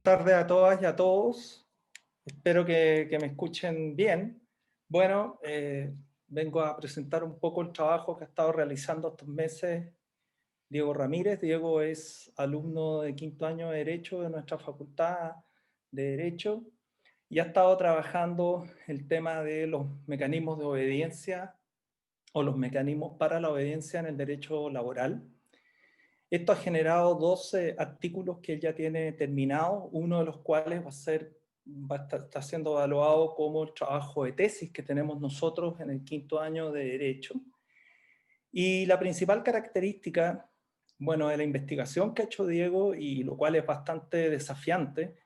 Tardes a todas y a todos. Espero que me escuchen bien. Bueno, vengo a presentar un poco el trabajo que ha estado realizando estos meses Diego Ramírez. Diego es alumno de quinto año de Derecho de nuestra Facultad de Derecho y ha estado trabajando el tema de los mecanismos de obediencia o los mecanismos para la obediencia en el derecho laboral. Esto ha generado 12 artículos que él ya tiene terminados, uno de los cuales está siendo evaluado como el trabajo de tesis que tenemos nosotros en el quinto año de Derecho. Y la principal característica, bueno, de la investigación que ha hecho Diego, y lo cual es bastante desafiante,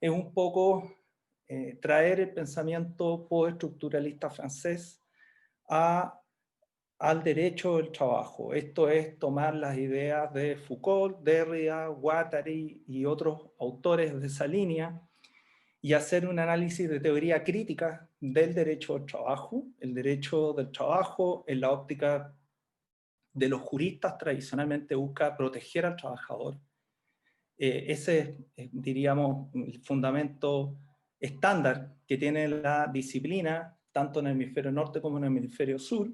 es un poco traer el pensamiento postestructuralista francés al derecho del trabajo. Esto es tomar las ideas de Foucault, Derrida, Guattari y otros autores de esa línea y hacer un análisis de teoría crítica del derecho del trabajo. El derecho del trabajo en la óptica de los juristas tradicionalmente busca proteger al trabajador. Ese es, diríamos, el fundamento estándar que tiene la disciplina, tanto en el hemisferio norte como en el hemisferio sur.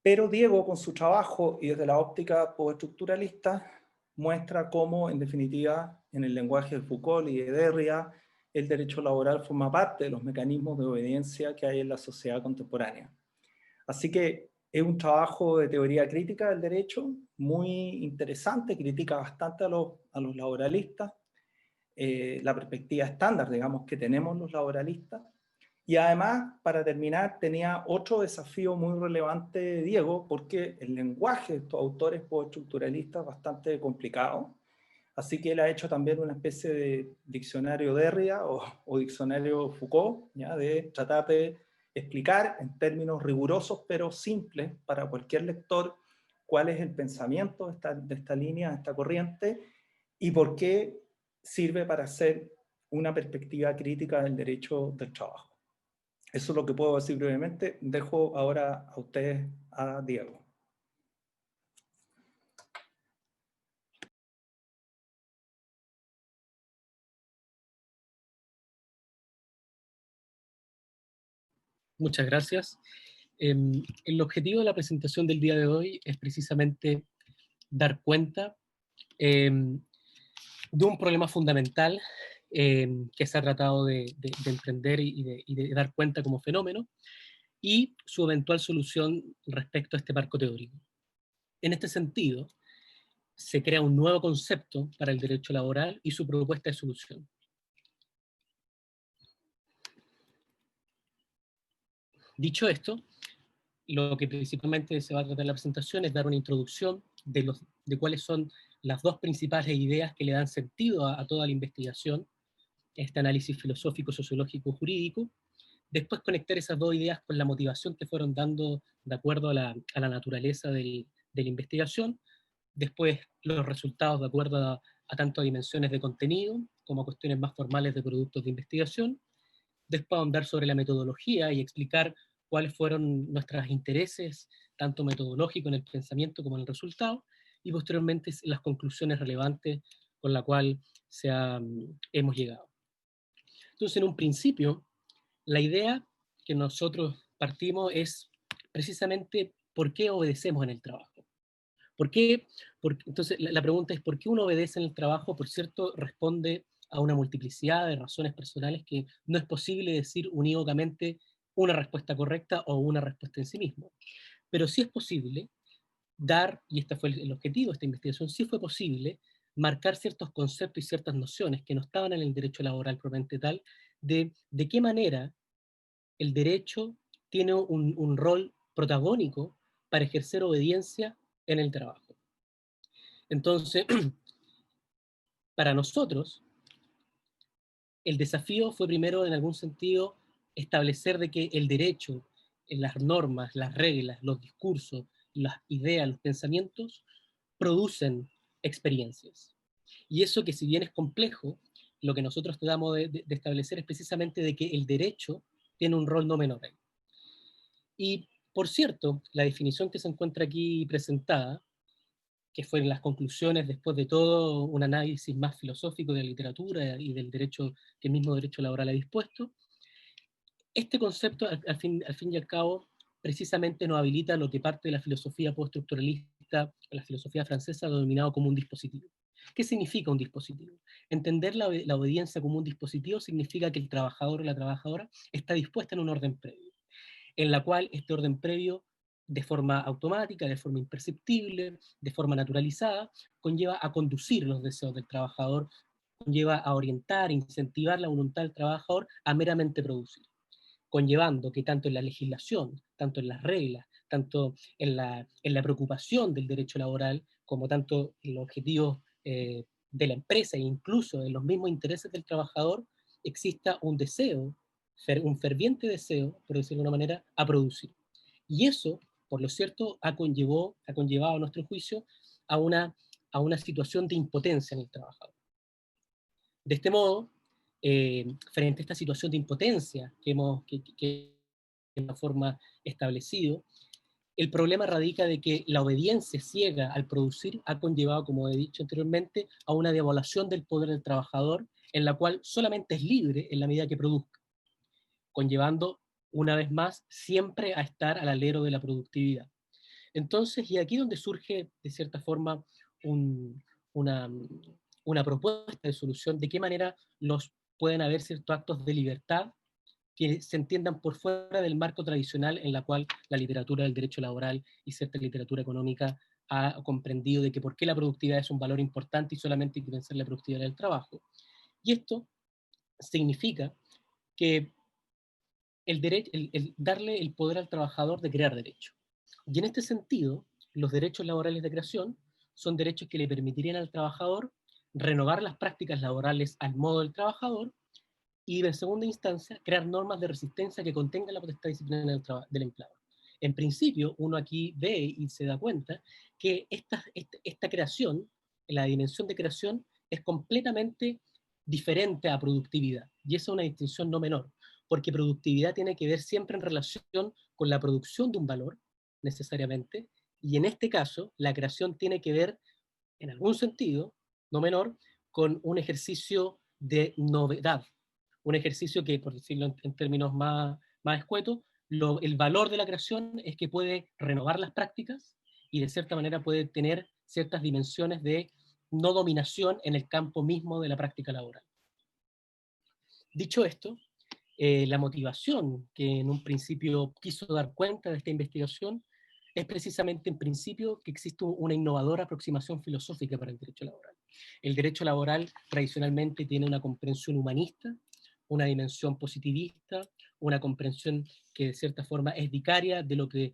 Pero Diego, con su trabajo y desde la óptica postestructuralista, muestra cómo, en definitiva, en el lenguaje de Foucault y de Derrida, el derecho laboral forma parte de los mecanismos de obediencia que hay en la sociedad contemporánea. Así que es un trabajo de teoría crítica del derecho, muy interesante, critica bastante a los laboralistas, la perspectiva estándar, digamos, que tenemos los laboralistas. Y además, para terminar, tenía otro desafío muy relevante, Diego, porque el lenguaje de estos autores postestructuralistas es bastante complicado. Así que él ha hecho también una especie de diccionario Derrida o diccionario Foucault, ¿ya? De tratar de explicar en términos rigurosos pero simples para cualquier lector cuál es el pensamiento de esta línea, de esta corriente, y por qué sirve para hacer una perspectiva crítica del derecho del trabajo. Eso es lo que puedo decir brevemente. Dejo ahora a ustedes, a Diego. Muchas gracias. El objetivo de la presentación del día de hoy es precisamente dar cuenta de un problema fundamental que se ha tratado de emprender y de dar cuenta como fenómeno, y su eventual solución respecto a este marco teórico. En este sentido, se crea un nuevo concepto para el derecho laboral y su propuesta de solución. Dicho esto, lo que principalmente se va a tratar en la presentación es dar una introducción de cuáles son las dos principales ideas que le dan sentido a toda la investigación, este análisis filosófico, sociológico, jurídico. Después conectar esas dos ideas con la motivación que fueron dando de acuerdo a la naturaleza de la investigación. Después los resultados de acuerdo a tanto a dimensiones de contenido como a cuestiones más formales de productos de investigación. Después ahondar sobre la metodología y explicar cuáles fueron nuestros intereses, tanto metodológicos en el pensamiento como en el resultado, y posteriormente las conclusiones relevantes con las cuales hemos llegado. Entonces, en un principio, la idea que nosotros partimos es precisamente por qué obedecemos en el trabajo. ¿Por qué? Entonces, la pregunta es, ¿por qué uno obedece en el trabajo? Por cierto, responde a una multiplicidad de razones personales que no es posible decir unívocamente una respuesta correcta o una respuesta en sí mismo. Pero sí es posible dar, y este fue el objetivo de esta investigación, sí fue posible marcar ciertos conceptos y ciertas nociones que no estaban en el derecho laboral propiamente tal, de qué manera el derecho tiene un rol protagónico para ejercer obediencia en el trabajo. Entonces, para nosotros, el desafío fue primero, en algún sentido, establecer de que el derecho, las normas, las reglas, los discursos, las ideas, los pensamientos, producen experiencias. Y eso que si bien es complejo, lo que nosotros tratamos de establecer es precisamente de que el derecho tiene un rol no menor. Y, por cierto, la definición que se encuentra aquí presentada que fueron las conclusiones, después de todo, un análisis más filosófico de la literatura y del derecho que el mismo derecho laboral ha dispuesto. Este concepto, al fin y al cabo, precisamente nos habilita lo que parte de la filosofía postestructuralista, la filosofía francesa, ha denominado como un dispositivo. ¿Qué significa un dispositivo? Entender la obediencia como un dispositivo significa que el trabajador o la trabajadora está dispuesta en un orden previo, en la cual este orden previo, de forma automática, de forma imperceptible, de forma naturalizada, conlleva a conducir los deseos del trabajador, conlleva a orientar, incentivar la voluntad del trabajador a meramente producir, conllevando que tanto en la legislación, tanto en las reglas, tanto en la preocupación del derecho laboral, como tanto en los objetivos de la empresa e incluso en los mismos intereses del trabajador, exista un deseo, un ferviente deseo, por decirlo de una manera, a producir. Y eso, por lo cierto, ha conllevado a nuestro juicio a una situación de impotencia en el trabajador. De este modo, frente a esta situación de impotencia que de una forma establecido, el problema radica de que la obediencia ciega al producir ha conllevado, como he dicho anteriormente, a una devaluación del poder del trabajador, en la cual solamente es libre en la medida que produzca, conllevando, una vez más, siempre a estar al alero de la productividad. Entonces, y aquí donde surge, de cierta forma, una, una propuesta de solución, de qué manera pueden haber ciertos actos de libertad que se entiendan por fuera del marco tradicional en la cual la literatura del derecho laboral y cierta literatura económica ha comprendido de que por qué la productividad es un valor importante y solamente hay que pensar en la productividad del trabajo. Y esto significa que darle el poder al trabajador de crear derechos. Y en este sentido, los derechos laborales de creación son derechos que le permitirían al trabajador renovar las prácticas laborales al modo del trabajador y, en segunda instancia, crear normas de resistencia que contengan la potestad disciplinaria del empleador. En principio, uno aquí ve y se da cuenta que esta creación, la dimensión de creación, es completamente diferente a productividad. Y esa es una distinción no menor, porque productividad tiene que ver siempre en relación con la producción de un valor, necesariamente, y en este caso, la creación tiene que ver, en algún sentido, no menor, con un ejercicio de novedad, un ejercicio que, por decirlo en términos más escuetos, el valor de la creación es que puede renovar las prácticas y de cierta manera puede tener ciertas dimensiones de no dominación en el campo mismo de la práctica laboral. Dicho esto, la motivación que en un principio quiso dar cuenta de esta investigación es precisamente en principio que existe una innovadora aproximación filosófica para el derecho laboral. El derecho laboral tradicionalmente tiene una comprensión humanista, una dimensión positivista, una comprensión que de cierta forma es vicaria de lo que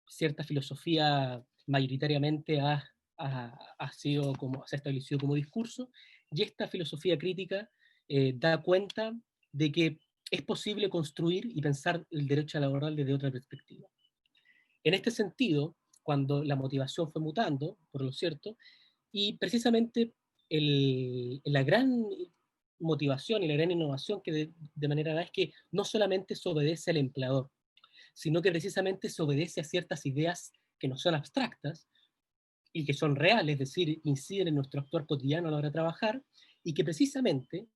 cierta filosofía mayoritariamente se ha establecido como discurso, y esta filosofía crítica da cuenta de que es posible construir y pensar el derecho laboral desde otra perspectiva. En este sentido, cuando la motivación fue mutando, por lo cierto, y precisamente la gran motivación y la gran innovación que de manera da es que no solamente se obedece al empleador, sino que precisamente se obedece a ciertas ideas que no son abstractas y que son reales, es decir, inciden en nuestro actuar cotidiano a la hora de trabajar, y que precisamente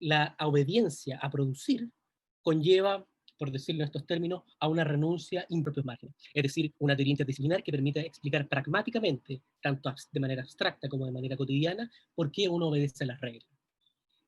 la obediencia a producir conlleva, por decirlo en estos términos, a una renuncia impropios márgenes. Es decir, una teoría interdisciplinar que permite explicar pragmáticamente, tanto de manera abstracta como de manera cotidiana, por qué uno obedece a las reglas.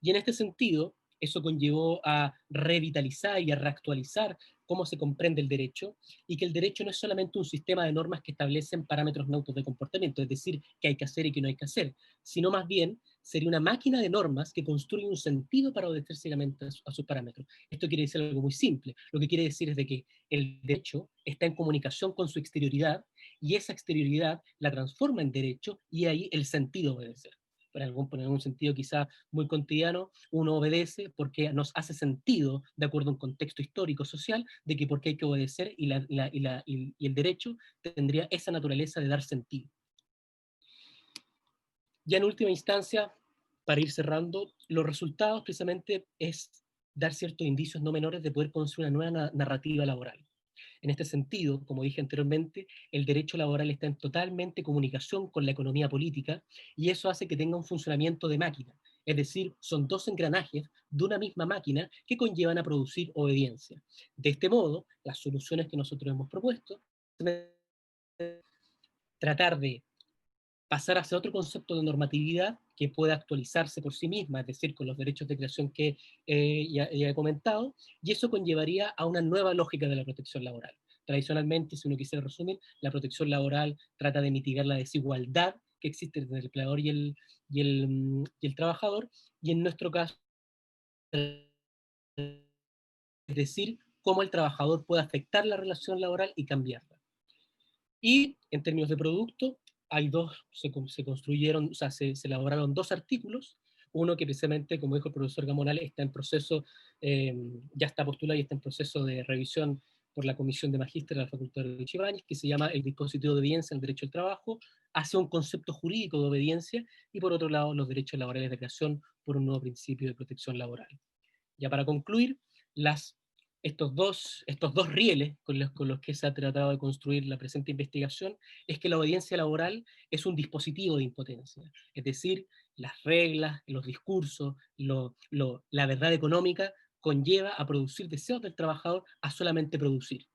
Y en este sentido, eso conllevó a revitalizar y a reactualizar cómo se comprende el derecho, y que el derecho no es solamente un sistema de normas que establecen parámetros neutros de comportamiento, es decir, qué hay que hacer y qué no hay que hacer, sino más bien sería una máquina de normas que construye un sentido para obedecer ciegamente a sus parámetros. Esto quiere decir algo muy simple. Lo que quiere decir es de que el derecho está en comunicación con su exterioridad, y esa exterioridad la transforma en derecho, y ahí el sentido obedecer. En algún sentido quizá muy cotidiano, uno obedece porque nos hace sentido, de acuerdo a un contexto histórico, social, de que por qué hay que obedecer, y el derecho tendría esa naturaleza de dar sentido. Ya en última instancia, para ir cerrando, los resultados precisamente es dar ciertos indicios no menores de poder construir una nueva narrativa laboral. En este sentido, como dije anteriormente, el derecho laboral está en totalmente comunicación con la economía política y eso hace que tenga un funcionamiento de máquina. Es decir, son dos engranajes de una misma máquina que conllevan a producir obediencia. De este modo, las soluciones que nosotros hemos propuesto, tratar de pasar hacia otro concepto de normatividad que pueda actualizarse por sí misma, es decir, con los derechos de creación que ya he comentado, y eso conllevaría a una nueva lógica de la protección laboral. Tradicionalmente, si uno quisiera resumir, la protección laboral trata de mitigar la desigualdad que existe entre el empleador y el trabajador, y en nuestro caso, es decir, cómo el trabajador puede afectar la relación laboral y cambiarla. Y en términos de producto, hay dos, se construyeron, o sea, se elaboraron dos artículos, uno que precisamente, como dijo el profesor Gamonal, está en proceso, ya está postulado y está en proceso de revisión por la Comisión de Magíster de la Facultad de Ibáñez, que se llama el dispositivo de obediencia al derecho al trabajo, hacia un concepto jurídico de obediencia, y por otro lado, los derechos laborales de creación por un nuevo principio de protección laboral. Ya para concluir, estos dos rieles con los que se ha tratado de construir la presente investigación es que la obediencia laboral es un dispositivo de impotencia, es decir, las reglas, los discursos, la verdad económica conlleva a producir deseos del trabajador a solamente producir,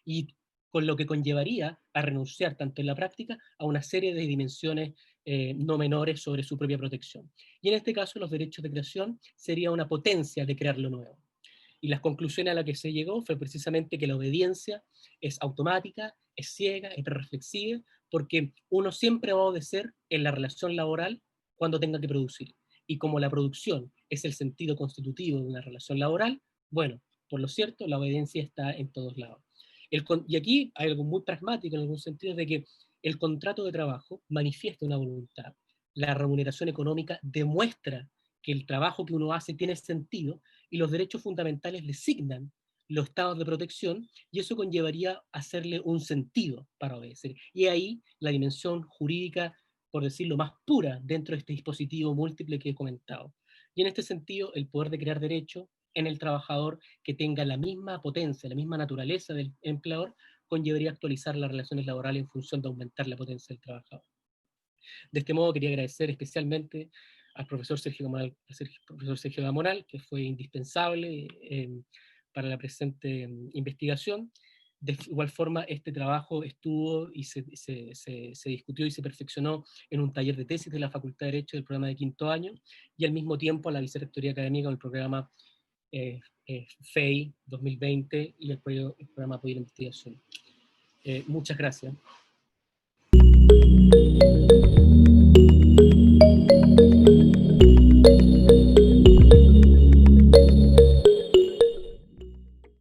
y con lo que conllevaría a renunciar tanto en la práctica a una serie de dimensiones no menores sobre su propia protección. Y en este caso los derechos de creación sería una potencia de crear lo nuevo. Y las conclusiones a las que se llegó fue precisamente que la obediencia es automática, es ciega, es reflexiva, porque uno siempre va a obedecer en la relación laboral cuando tenga que producir. Y como la producción es el sentido constitutivo de una relación laboral, bueno, por lo cierto, la obediencia está en todos lados. Y aquí hay algo muy pragmático en algún sentido de que el contrato de trabajo manifiesta una voluntad. La remuneración económica demuestra que el trabajo que uno hace tiene sentido y los derechos fundamentales le signan los estados de protección y eso conllevaría a hacerle un sentido para obedecer. Y ahí la dimensión jurídica, por decirlo más pura, dentro de este dispositivo múltiple que he comentado. Y en este sentido, el poder de crear derecho en el trabajador que tenga la misma potencia, la misma naturaleza del empleador, conllevaría actualizar las relaciones laborales en función de aumentar la potencia del trabajador. De este modo, quería agradecer especialmente al profesor Sergio Gamonal, que fue indispensable para la presente investigación. De igual forma, este trabajo estuvo y se discutió y se perfeccionó en un taller de tesis de la Facultad de Derecho del programa de quinto año, y al mismo tiempo a la Vicerrectoría Académica del programa FEI 2020 y el programa de apoyo a la investigación. Muchas gracias.